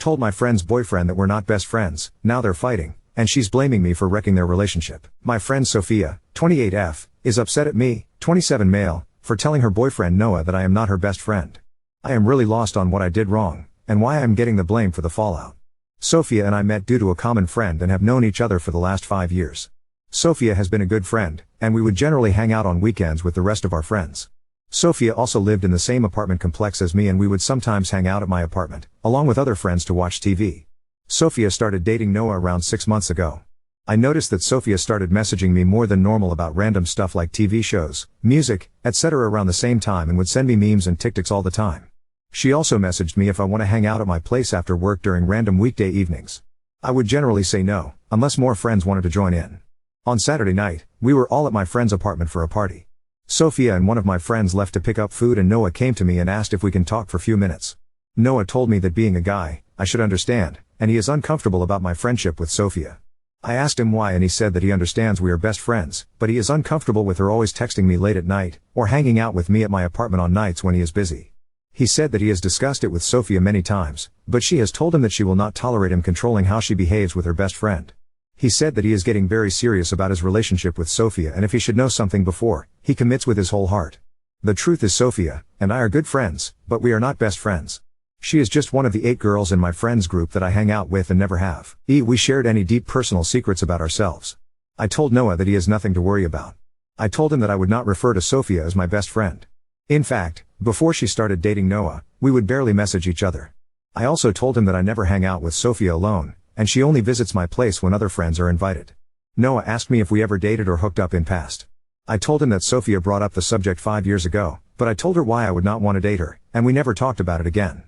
told my friend's boyfriend that we're not best friends, now they're fighting, and she's blaming me for wrecking their relationship. My friend Sophia, 28F, is upset at me, 27 male, for telling her boyfriend Noah that I am not her best friend. I am really lost on what I did wrong, and why I am getting the blame for the fallout. Sophia and I met due to a common friend and have known each other for the last 5 years. Sophia has been a good friend, and we would generally hang out on weekends with the rest of our friends. Sophia also lived in the same apartment complex as me, and we would sometimes hang out at my apartment, along with other friends to watch TV. Sophia started dating Noah around 6 months ago. I noticed that Sophia started messaging me more than normal about random stuff like TV shows, music, etc. around the same time, and would send me memes and TikToks all the time. She also messaged me if I want to hang out at my place after work during random weekday evenings. I would generally say no, unless more friends wanted to join in. On Saturday night, we were all at my friend's apartment for a party. Sophia and one of my friends left to pick up food, and Noah came to me and asked if we can talk for a few minutes. Noah told me that being a guy, I should understand, and he is uncomfortable about my friendship with Sophia. I asked him why, and he said that he understands we are best friends, but he is uncomfortable with her always texting me late at night, or hanging out with me at my apartment on nights when he is busy. He said that he has discussed it with Sophia many times, but she has told him that she will not tolerate him controlling how she behaves with her best friend. He said that he is getting very serious about his relationship with Sophia, and if he should know something before, he commits with his whole heart. The truth is Sophia and I are good friends, but we are not best friends. She is just one of the 8 girls in my friends group that I hang out with and never have. We shared any deep personal secrets about ourselves. I told Noah that he has nothing to worry about. I told him that I would not refer to Sophia as my best friend. In fact, before she started dating Noah, we would barely message each other. I also told him that I never hang out with Sophia alone, and she only visits my place when other friends are invited. Noah asked me if we ever dated or hooked up in past. I told him that Sophia brought up the subject 5 years ago, but I told her why I would not want to date her, and we never talked about it again.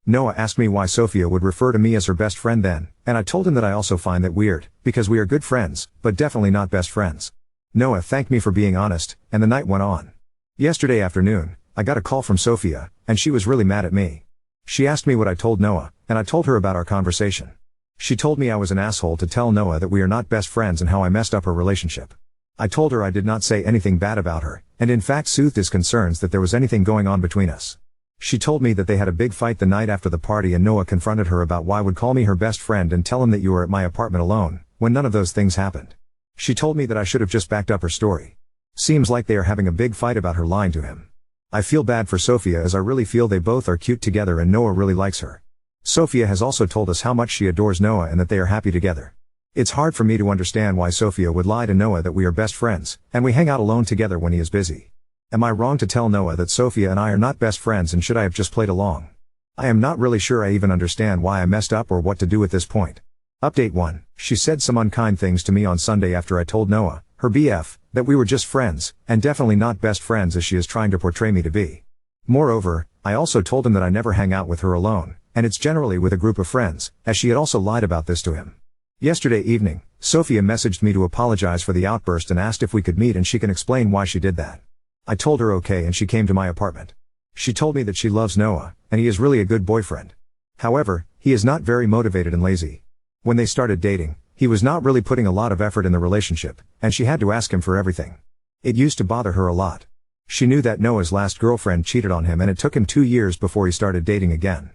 Noah asked me why Sophia would refer to me as her best friend then, and I told him that I also find that weird, because we are good friends, but definitely not best friends. Noah thanked me for being honest, and the night went on. Yesterday afternoon, I got a call from Sophia, and she was really mad at me. She asked me what I told Noah, and I told her about our conversation. She told me I was an asshole to tell Noah that we are not best friends and how I messed up her relationship. I told her I did not say anything bad about her, and in fact soothed his concerns that there was anything going on between us. She told me that they had a big fight the night after the party, and Noah confronted her about why would call me her best friend and tell him that you were at my apartment alone, when none of those things happened. She told me that I should have just backed up her story. Seems like they are having a big fight about her lying to him. I feel bad for Sophia, as I really feel they both are cute together and Noah really likes her. Sophia has also told us how much she adores Noah and that they are happy together. It's hard for me to understand why Sophia would lie to Noah that we are best friends, and we hang out alone together when he is busy. Am I wrong to tell Noah that Sophia and I are not best friends, and should I have just played along? I am not really sure I even understand why I messed up or what to do at this point. Update 1. She said some unkind things to me on Sunday after I told Noah, her BF, that we were just friends, and definitely not best friends as she is trying to portray me to be. Moreover, I also told him that I never hang out with her alone, and it's generally with a group of friends, as she had also lied about this to him. Yesterday evening, Sophia messaged me to apologize for the outburst and asked if we could meet and she can explain why she did that. I told her okay, and she came to my apartment. She told me that she loves Noah, and he is really a good boyfriend. However, he is not very motivated and lazy. When they started dating, he was not really putting a lot of effort in the relationship, and she had to ask him for everything. It used to bother her a lot. She knew that Noah's last girlfriend cheated on him, and it took him 2 years before he started dating again.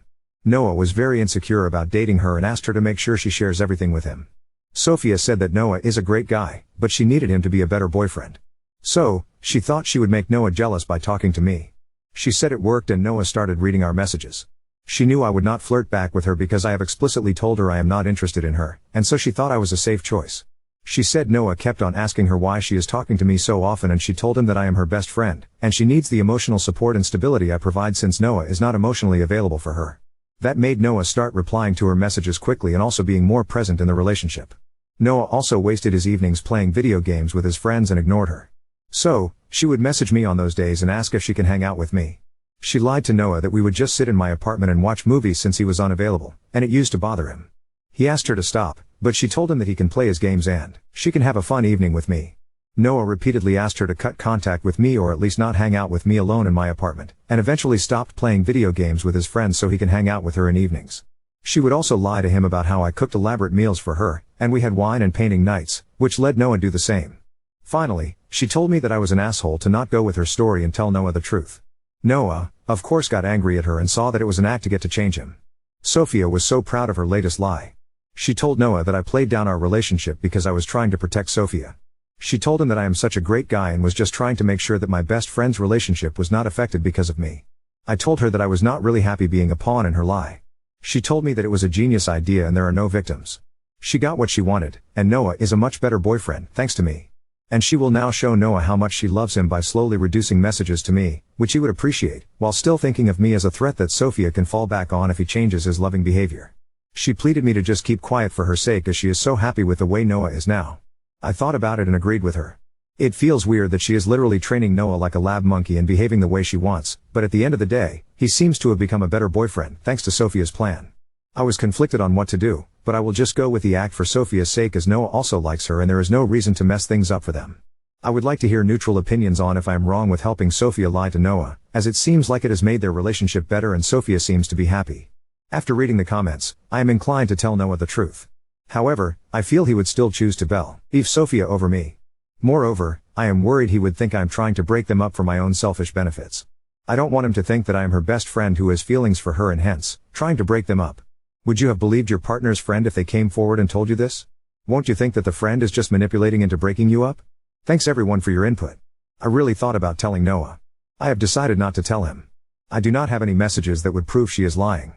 Noah was very insecure about dating her and asked her to make sure she shares everything with him. Sophia said that Noah is a great guy, but she needed him to be a better boyfriend. So, she thought she would make Noah jealous by talking to me. She said it worked, and Noah started reading our messages. She knew I would not flirt back with her because I have explicitly told her I am not interested in her, and so she thought I was a safe choice. She said Noah kept on asking her why she is talking to me so often, and she told him that I am her best friend, and she needs the emotional support and stability I provide since Noah is not emotionally available for her. That made Noah start replying to her messages quickly and also being more present in the relationship. Noah also wasted his evenings playing video games with his friends and ignored her. So, she would message me on those days and ask if she can hang out with me. She lied to Noah that we would just sit in my apartment and watch movies since he was unavailable, and it used to bother him. He asked her to stop, but she told him that he can play his games and she can have a fun evening with me. Noah repeatedly asked her to cut contact with me or at least not hang out with me alone in my apartment, and eventually stopped playing video games with his friends so he can hang out with her in evenings. She would also lie to him about how I cooked elaborate meals for her, and we had wine and painting nights, which led Noah to do the same. Finally, she told me that I was an asshole to not go with her story and tell Noah the truth. Noah, of course, got angry at her and saw that it was an act to get to change him. Sophia was so proud of her latest lie. She told Noah that I played down our relationship because I was trying to protect Sophia. She told him that I am such a great guy and was just trying to make sure that my best friend's relationship was not affected because of me. I told her that I was not really happy being a pawn in her lie. She told me that it was a genius idea and there are no victims. She got what she wanted, and Noah is a much better boyfriend, thanks to me. And she will now show Noah how much she loves him by slowly reducing messages to me, which he would appreciate, while still thinking of me as a threat that Sophia can fall back on if he changes his loving behavior. She pleaded me to just keep quiet for her sake as she is so happy with the way Noah is now. I thought about it and agreed with her. It feels weird that she is literally training Noah like a lab monkey and behaving the way she wants, but at the end of the day, he seems to have become a better boyfriend thanks to Sophia's plan. I was conflicted on what to do, but I will just go with the act for Sophia's sake as Noah also likes her and there is no reason to mess things up for them. I would like to hear neutral opinions on if I am wrong with helping Sophia lie to Noah, as it seems like it has made their relationship better and Sophia seems to be happy. After reading the comments, I am inclined to tell Noah the truth. However, I feel he would still choose to leave Sophia over me. Moreover, I am worried he would think I am trying to break them up for my own selfish benefits. I don't want him to think that I am her best friend who has feelings for her and hence, trying to break them up. Would you have believed your partner's friend if they came forward and told you this? Won't you think that the friend is just manipulating into breaking you up? Thanks everyone for your input. I really thought about telling Noah. I have decided not to tell him. I do not have any messages that would prove she is lying.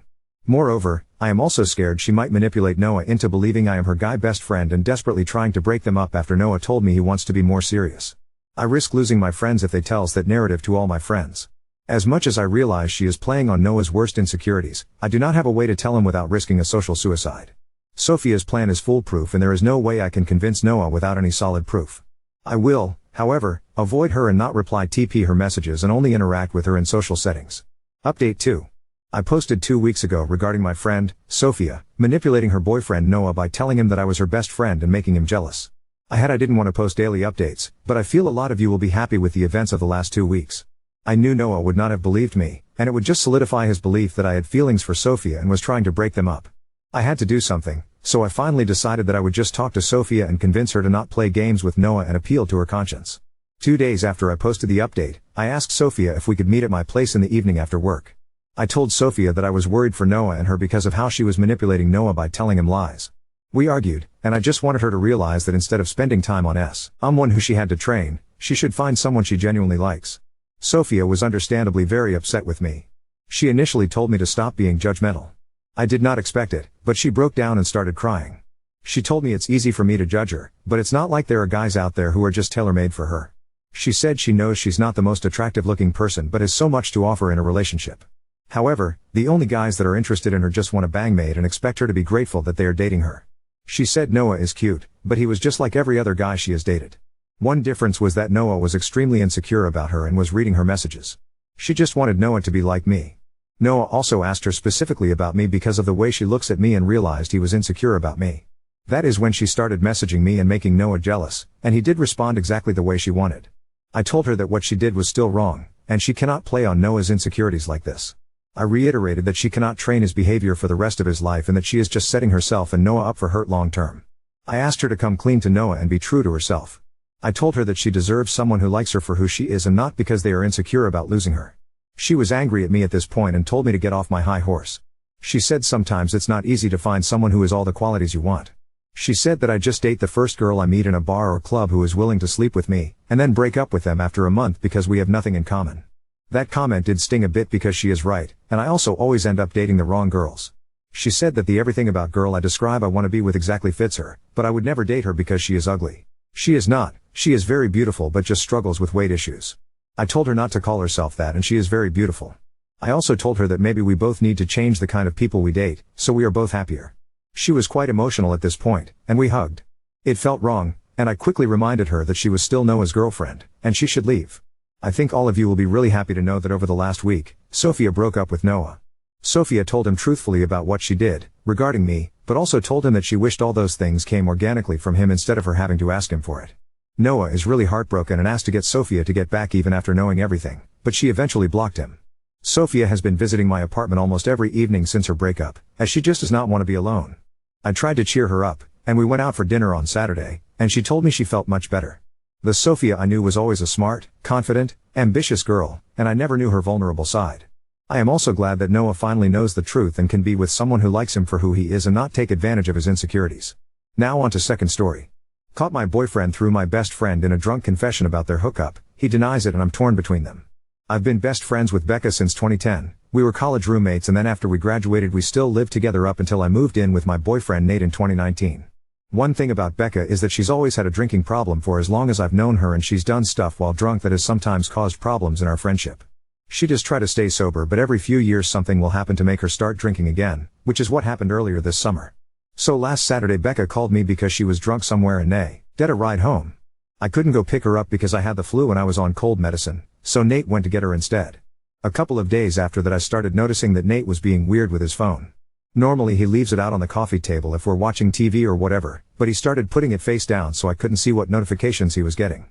Moreover, I am also scared she might manipulate Noah into believing I am her guy best friend and desperately trying to break them up after Noah told me he wants to be more serious. I risk losing my friends if they tells that narrative to all my friends. As much as I realize she is playing on Noah's worst insecurities, I do not have a way to tell him without risking a social suicide. Sophia's plan is foolproof and there is no way I can convince Noah without any solid proof. I will, however, avoid her and not reply TP her messages and only interact with her in social settings. Update 2. I posted 2 weeks ago regarding my friend, Sophia, manipulating her boyfriend Noah by telling him that I was her best friend and making him jealous. I didn't want to post daily updates, but I feel a lot of you will be happy with the events of the last 2 weeks. I knew Noah would not have believed me, and it would just solidify his belief that I had feelings for Sophia and was trying to break them up. I had to do something, so I finally decided that I would just talk to Sophia and convince her to not play games with Noah and appeal to her conscience. 2 days after I posted the update, I asked Sophia if we could meet at my place in the evening after work. I told Sophia that I was worried for Noah and her because of how she was manipulating Noah by telling him lies. We argued, and I just wanted her to realize that instead of spending time on someone who she had to train, she should find someone she genuinely likes. Sophia was understandably very upset with me. She initially told me to stop being judgmental. I did not expect it, but she broke down and started crying. She told me it's easy for me to judge her, but it's not like there are guys out there who are just tailor-made for her. She said she knows she's not the most attractive looking person but has so much to offer in a relationship. However, the only guys that are interested in her just want a bangmate and expect her to be grateful that they are dating her. She said Noah is cute, but he was just like every other guy she has dated. One difference was that Noah was extremely insecure about her and was reading her messages. She just wanted Noah to be like me. Noah also asked her specifically about me because of the way she looks at me and realized he was insecure about me. That is when she started messaging me and making Noah jealous, and he did respond exactly the way she wanted. I told her that what she did was still wrong, and she cannot play on Noah's insecurities like this. I reiterated that she cannot train his behavior for the rest of his life and that she is just setting herself and Noah up for hurt long term. I asked her to come clean to Noah and be true to herself. I told her that she deserves someone who likes her for who she is and not because they are insecure about losing her. She was angry at me at this point and told me to get off my high horse. She said sometimes it's not easy to find someone who has all the qualities you want. She said that I just date the first girl I meet in a bar or club who is willing to sleep with me, and then break up with them after a month because we have nothing in common. That comment did sting a bit because she is right, and I also always end up dating the wrong girls. She said that the everything about girl I describe I want to be with exactly fits her, but I would never date her because she is ugly. She is not. She is very beautiful but just struggles with weight issues. I told her not to call herself that and she is very beautiful. I also told her that maybe we both need to change the kind of people we date, so we are both happier. She was quite emotional at this point, and we hugged. It felt wrong, and I quickly reminded her that she was still Noah's girlfriend, and she should leave. I think all of you will be really happy to know that over the last week, Sophia broke up with Noah. Sophia told him truthfully about what she did, regarding me, but also told him that she wished all those things came organically from him instead of her having to ask him for it. Noah is really heartbroken and asked to get Sophia to get back even after knowing everything, but she eventually blocked him. Sophia has been visiting my apartment almost every evening since her breakup, as she just does not want to be alone. I tried to cheer her up, and we went out for dinner on Saturday, and she told me she felt much better. The Sophia I knew was always a smart, confident, ambitious girl, and I never knew her vulnerable side. I am also glad that Noah finally knows the truth and can be with someone who likes him for who he is and not take advantage of his insecurities. Now on to second story. Caught my boyfriend through my best friend in a drunk confession about their hookup. He denies it and I'm torn between them. I've been best friends with Becca since 2010. We were college roommates and then after we graduated we still lived together up until I moved in with my boyfriend Nate in 2019. One thing about Becca is that she's always had a drinking problem for as long as I've known her, and she's done stuff while drunk that has sometimes caused problems in our friendship. She does try to stay sober, but every few years something will happen to make her start drinking again, which is what happened earlier this summer. So last Saturday Becca called me because she was drunk somewhere and needed a ride home. I couldn't go pick her up because I had the flu and I was on cold medicine, so Nate went to get her instead. A couple of days after that I started noticing that Nate was being weird with his phone. Normally he leaves it out on the coffee table if we're watching TV or whatever, but he started putting it face down so I couldn't see what notifications he was getting.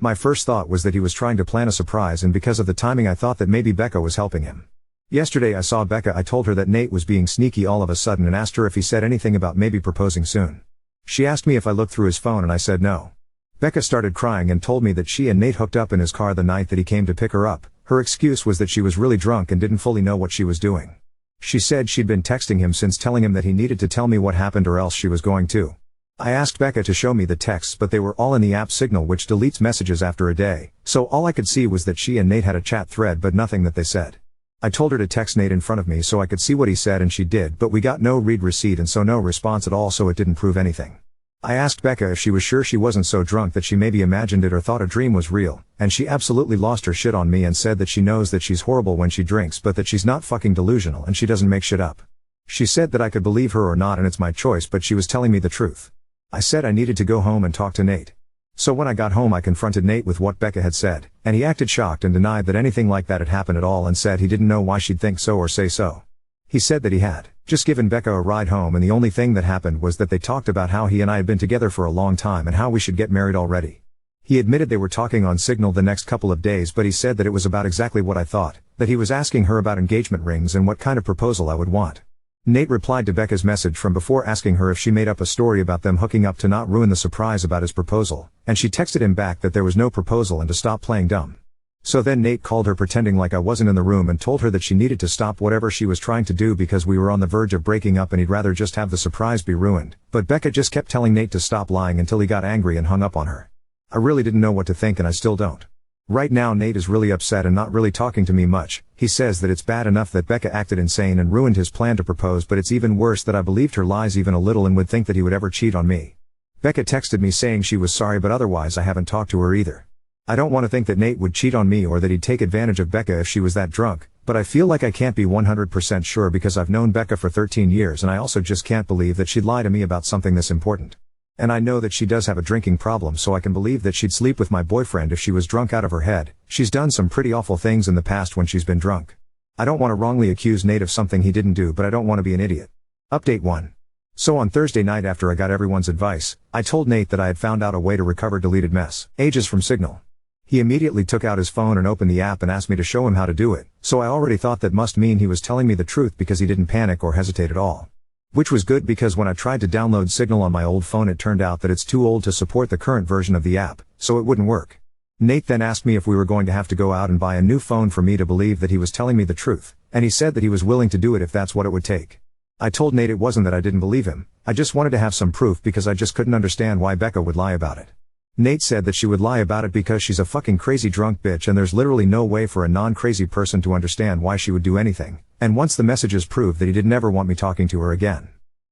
My first thought was that he was trying to plan a surprise, and because of the timing I thought that maybe Becca was helping him. Yesterday I saw Becca. I told her that Nate was being sneaky all of a sudden and asked her if he said anything about maybe proposing soon. She asked me if I looked through his phone and I said no. Becca started crying and told me that she and Nate hooked up in his car the night that he came to pick her up. Her excuse was that she was really drunk and didn't fully know what she was doing. She said she'd been texting him since, telling him that he needed to tell me what happened or else she was going to. I asked Becca to show me the texts, but they were all in the app Signal, which deletes messages after a day, so all I could see was that she and Nate had a chat thread but nothing that they said. I told her to text Nate in front of me so I could see what he said and she did, but we got no read receipt and so no response at all, so it didn't prove anything. I asked Becca if she was sure she wasn't so drunk that she maybe imagined it or thought a dream was real, and she absolutely lost her shit on me and said that she knows that she's horrible when she drinks but that she's not fucking delusional and she doesn't make shit up. She said that I could believe her or not and it's my choice, but she was telling me the truth. I said I needed to go home and talk to Nate. So when I got home I confronted Nate with what Becca had said, and he acted shocked and denied that anything like that had happened at all and said he didn't know why she'd think so or say so. He said that he had just given Becca a ride home and the only thing that happened was that they talked about how he and I had been together for a long time and how we should get married already. He admitted they were talking on Signal the next couple of days, but he said that it was about exactly what I thought, that he was asking her about engagement rings and what kind of proposal I would want. Nate replied to Becca's message from before asking her if she made up a story about them hooking up to not ruin the surprise about his proposal, and she texted him back that there was no proposal and to stop playing dumb. So then Nate called her pretending like I wasn't in the room and told her that she needed to stop whatever she was trying to do because we were on the verge of breaking up and he'd rather just have the surprise be ruined, but Becca just kept telling Nate to stop lying until he got angry and hung up on her. I really didn't know what to think and I still don't. Right now Nate is really upset and not really talking to me much. He says that it's bad enough that Becca acted insane and ruined his plan to propose, but it's even worse that I believed her lies even a little and would think that he would ever cheat on me. Becca texted me saying she was sorry, but otherwise I haven't talked to her either. I don't want to think that Nate would cheat on me or that he'd take advantage of Becca if she was that drunk, but I feel like I can't be 100% sure because I've known Becca for 13 years and I also just can't believe that she'd lie to me about something this important. And I know that she does have a drinking problem, so I can believe that she'd sleep with my boyfriend if she was drunk out of her head. She's done some pretty awful things in the past when she's been drunk. I don't want to wrongly accuse Nate of something he didn't do, but I don't want to be an idiot. Update 1. So on Thursday night after I got everyone's advice, I told Nate that I had found out a way to recover deleted messages from Signal. He immediately took out his phone and opened the app and asked me to show him how to do it, so I already thought that must mean he was telling me the truth because he didn't panic or hesitate at all. Which was good because when I tried to download Signal on my old phone it turned out that it's too old to support the current version of the app, so it wouldn't work. Nate then asked me if we were going to have to go out and buy a new phone for me to believe that he was telling me the truth, and he said that he was willing to do it if that's what it would take. I told Nate it wasn't that I didn't believe him, I just wanted to have some proof because I just couldn't understand why Becca would lie about it. Nate said that she would lie about it because she's a fucking crazy drunk bitch and there's literally no way for a non-crazy person to understand why she would do anything, and once the messages proved that he did never want me talking to her again.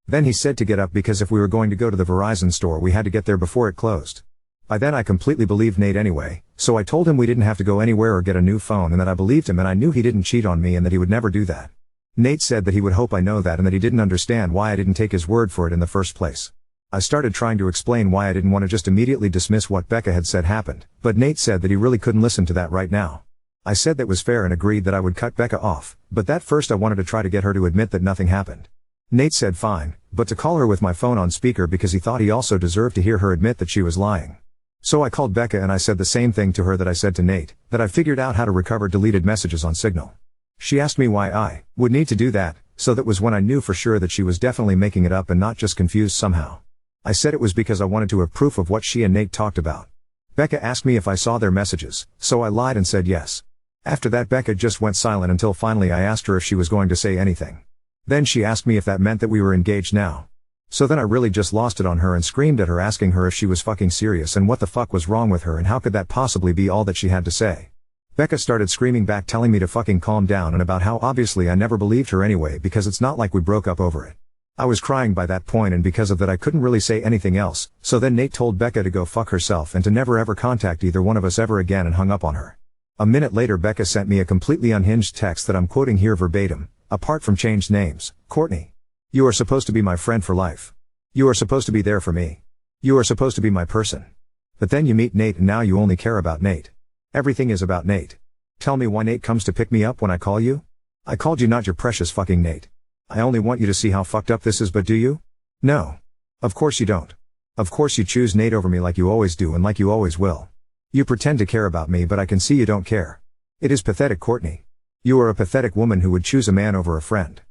Then he said to get up because if we were going to go to the Verizon store we had to get there before it closed. By then I completely believed Nate anyway, so I told him we didn't have to go anywhere or get a new phone and that I believed him and I knew he didn't cheat on me and that he would never do that. Nate said that he would hope I know that and that he didn't understand why I didn't take his word for it in the first place. I started trying to explain why I didn't want to just immediately dismiss what Becca had said happened, but Nate said that he really couldn't listen to that right now. I said that was fair and agreed that I would cut Becca off, but that first I wanted to try to get her to admit that nothing happened. Nate said fine, but to call her with my phone on speaker because he thought he also deserved to hear her admit that she was lying. So I called Becca and I said the same thing to her that I said to Nate, that I figured out how to recover deleted messages on Signal. She asked me why I would need to do that, so that was when I knew for sure that she was definitely making it up and not just confused somehow. I said it was because I wanted to have proof of what she and Nate talked about. Becca asked me if I saw their messages, so I lied and said yes. After that Becca just went silent until finally I asked her if she was going to say anything. Then she asked me if that meant that we were engaged now. So then I really just lost it on her and screamed at her asking her if she was fucking serious and what the fuck was wrong with her and how could that possibly be all that she had to say. Becca started screaming back telling me to fucking calm down and about how obviously I never believed her anyway because it's not like we broke up over it. I was crying by that point and because of that I couldn't really say anything else, so then Nate told Becca to go fuck herself and to never ever contact either one of us ever again and hung up on her. A minute later Becca sent me a completely unhinged text that I'm quoting here verbatim, apart from changed names. Courtney. You are supposed to be my friend for life. You are supposed to be there for me. You are supposed to be my person. But then you meet Nate and now you only care about Nate. Everything is about Nate. Tell me why Nate comes to pick me up when I call you? I called you not your precious fucking Nate. I only want you to see how fucked up this is, but do you? No. Of course you don't. Of course you choose Nate over me like you always do and like you always will. You pretend to care about me but I can see you don't care. It is pathetic, Courtney. You are a pathetic woman who would choose a man over a friend.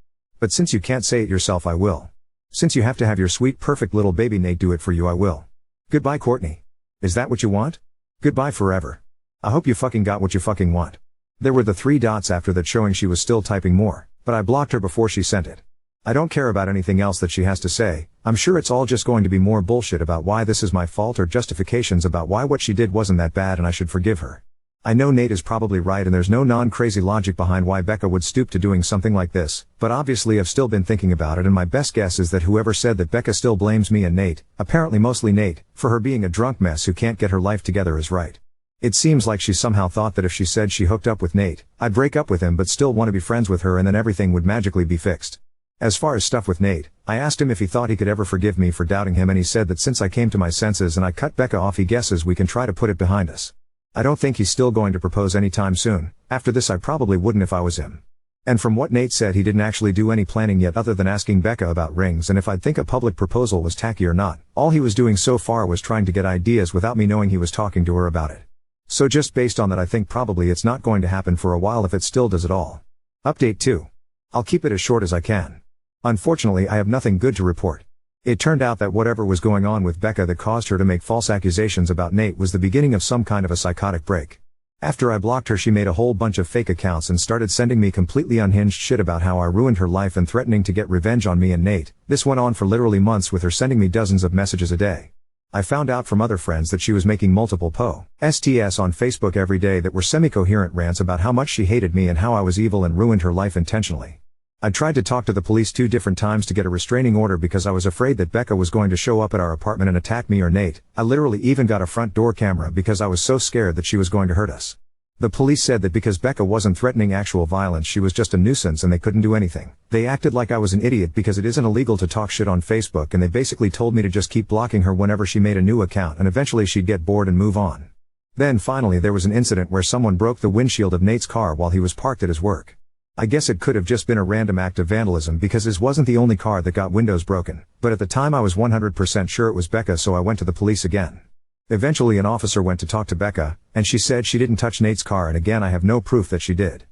But since you can't say it yourself I will. Since you have to have your sweet perfect little baby Nate do it for you I will. Goodbye, Courtney. Is that what you want? Goodbye forever. I hope you fucking got what you fucking want. There were the 3 dots after that showing she was still typing more, but I blocked her before she sent it. I don't care about anything else that she has to say. I'm sure it's all just going to be more bullshit about why this is my fault or justifications about why what she did wasn't that bad and I should forgive her. I know Nate is probably right and there's no non-crazy logic behind why Becca would stoop to doing something like this, but obviously I've still been thinking about it and my best guess is that whoever said that Becca still blames me and Nate, apparently mostly Nate, for her being a drunk mess who can't get her life together is right. It seems like she somehow thought that if she said she hooked up with Nate, I'd break up with him but still want to be friends with her and then everything would magically be fixed. As far as stuff with Nate, I asked him if he thought he could ever forgive me for doubting him and he said that since I came to my senses and I cut Becca off he guesses we can try to put it behind us. I don't think he's still going to propose anytime soon. After this I probably wouldn't if I was him. And from what Nate said he didn't actually do any planning yet other than asking Becca about rings and if I'd think a public proposal was tacky or not. All he was doing so far was trying to get ideas without me knowing he was talking to her about it. So just based on that I think probably it's not going to happen for a while if it still does at all. Update 2. I'll keep it as short as I can. Unfortunately I have nothing good to report. It turned out that whatever was going on with Becca that caused her to make false accusations about Nate was the beginning of some kind of a psychotic break. After I blocked her she made a whole bunch of fake accounts and started sending me completely unhinged shit about how I ruined her life and threatening to get revenge on me and Nate. This went on for literally months with her sending me dozens of messages a day. I found out from other friends that she was making multiple posts on Facebook every day that were semi-coherent rants about how much she hated me and how I was evil and ruined her life intentionally. I tried to talk to the police 2 different times to get a restraining order because I was afraid that Becca was going to show up at our apartment and attack me or Nate. I literally even got a front door camera because I was so scared that she was going to hurt us. The police said that because Becca wasn't threatening actual violence she was just a nuisance and they couldn't do anything. They acted like I was an idiot because it isn't illegal to talk shit on Facebook and they basically told me to just keep blocking her whenever she made a new account and eventually she'd get bored and move on. Then finally there was an incident where someone broke the windshield of Nate's car while he was parked at his work. I guess it could have just been a random act of vandalism because his wasn't the only car that got windows broken, but at the time I was 100% sure it was Becca so I went to the police again. Eventually an officer went to talk to Becca, and she said she didn't touch Nate's car and again I have no proof that she did.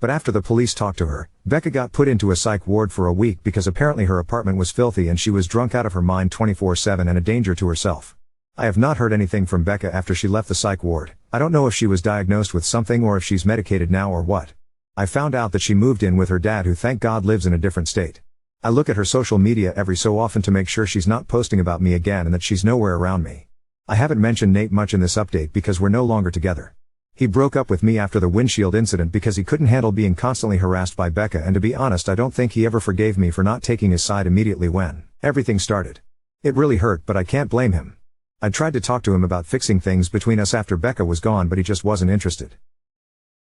But after the police talked to her, Becca got put into a psych ward for a week because apparently her apartment was filthy and she was drunk out of her mind 24/7 and a danger to herself. I have not heard anything from Becca after she left the psych ward. I don't know if she was diagnosed with something or if she's medicated now or what. I found out that she moved in with her dad who thank God lives in a different state. I look at her social media every so often to make sure she's not posting about me again and that she's nowhere around me. I haven't mentioned Nate much in this update because we're no longer together. He broke up with me after the windshield incident because he couldn't handle being constantly harassed by Becca and to be honest I don't think he ever forgave me for not taking his side immediately when everything started. It really hurt but I can't blame him. I tried to talk to him about fixing things between us after Becca was gone but he just wasn't interested.